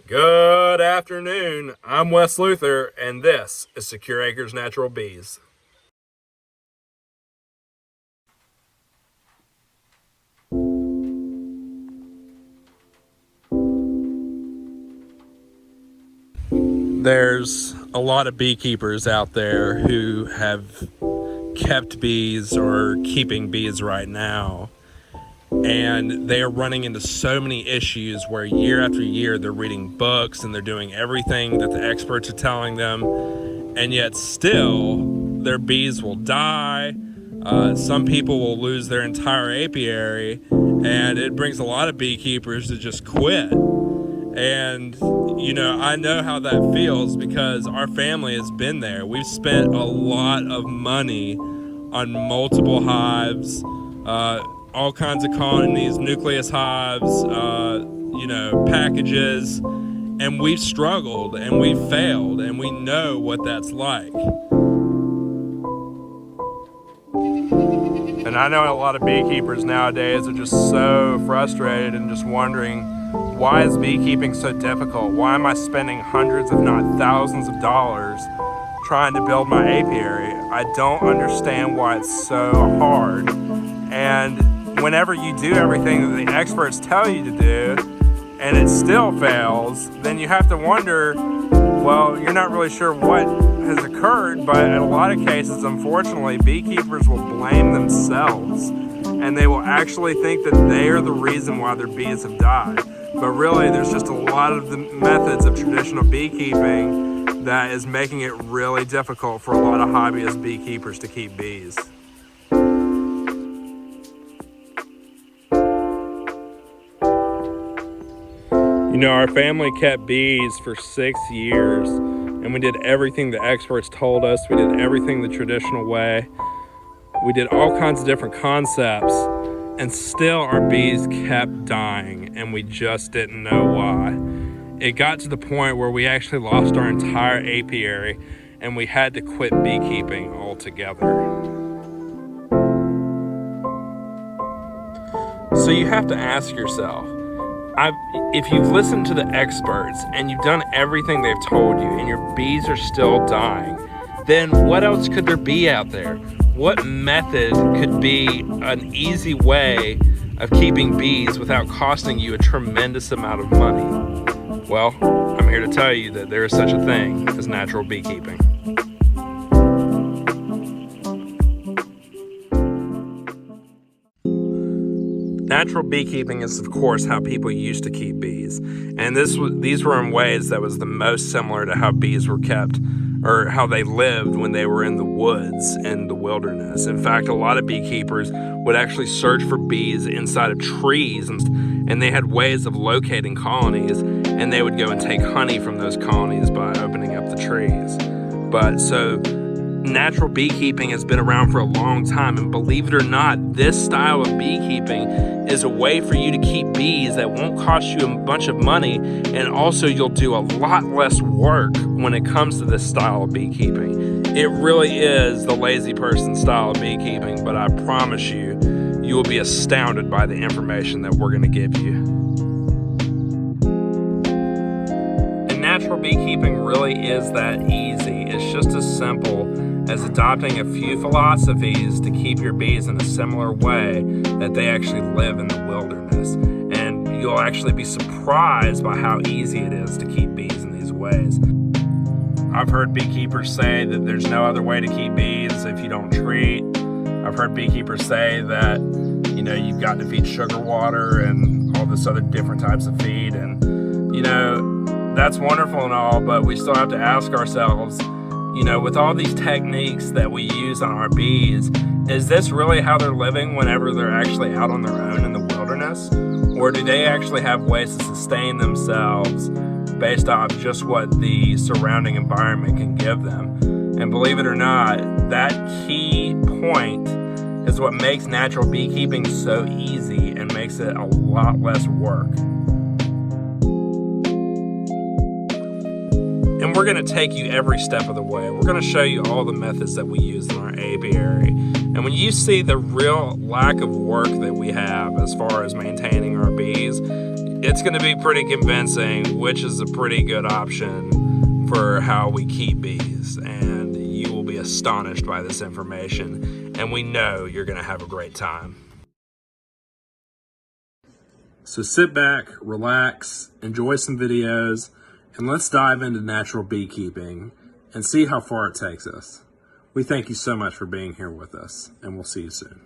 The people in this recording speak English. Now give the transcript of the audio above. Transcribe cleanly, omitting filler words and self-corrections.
Good afternoon. I'm Wes Luther, and this is Secure Acres Natural Bees. There's a lot of beekeepers out there who have kept bees or keeping bees right now, and they are running into so many issues where year after year they're reading books and they're doing everything that the experts are telling them, and yet still their bees will die. Some people will lose their entire apiary, and it brings a lot of beekeepers to just quit. And I know how that feels because our family has been there. We've spent a lot of money on multiple hives, all kinds of colonies, nucleus hives, packages, and we've struggled and we've failed, and we know what that's like. And I know a lot of beekeepers nowadays are just so frustrated and just wondering, why is beekeeping so difficult? Why am I spending hundreds, if not thousands of dollars trying to build my apiary? I don't understand why it's so hard. And whenever you do everything that the experts tell you to do and it still fails, then you have to wonder, well, you're not really sure what has occurred, but in a lot of cases, unfortunately, beekeepers will blame themselves and they will actually think that they are the reason why their bees have died. But really, there's just a lot of the methods of traditional beekeeping that is making it really difficult for a lot of hobbyist beekeepers to keep bees. Our family kept bees for 6 years, and we did everything the experts told us. We did everything the traditional way. We did all kinds of different concepts, and still our bees kept dying, and we just didn't know why. It got to the point where we actually lost our entire apiary, and we had to quit beekeeping altogether. So you have to ask yourself, if you've listened to the experts and you've done everything they've told you and your bees are still dying, then what else could there be out there? What method could be an easy way of keeping bees without costing you a tremendous amount of money? Well, I'm here to tell you that there is such a thing as natural beekeeping. Natural beekeeping is, of course, how people used to keep bees. And these were in ways that was the most similar to how bees were kept, or how they lived when they were in the woods and the wilderness. In fact, a lot of beekeepers would actually search for bees inside of trees, and they had ways of locating colonies, and they would go and take honey from those colonies by opening up the trees. But so natural beekeeping has been around for a long time, and believe it or not, this style of beekeeping is a way for you to keep bees that won't cost you a bunch of money, and also you'll do a lot less work when it comes to this style of beekeeping. It really is the lazy person style of beekeeping, but I promise you, you will be astounded by the information that we're going to give you. And natural beekeeping really is that easy. It's just as simple as adopting a few philosophies to keep your bees in a similar way that they actually live in the wilderness. And you'll actually be surprised by how easy it is to keep bees in these ways. I've heard beekeepers say that there's no other way to keep bees if you don't treat. I've heard beekeepers say that, you've got to feed sugar water and all this other different types of feed. And, that's wonderful and all, but we still have to ask ourselves, with all these techniques that we use on our bees, is this really how they're living whenever they're actually out on their own in the wilderness? Or do they actually have ways to sustain themselves based off just what the surrounding environment can give them? And believe it or not, that key point is what makes natural beekeeping so easy and makes it a lot less work. And we're going to take you every step of the way. We're going to show you all the methods that we use in our apiary. And when you see the real lack of work that we have as far as maintaining our bees, it's going to be pretty convincing which is a pretty good option for how we keep bees, and you will be astonished by this information, and we know you're going to have a great time. So sit back, relax, enjoy some videos, and let's dive into natural beekeeping and see how far it takes us. We thank you so much for being here with us, and we'll see you soon.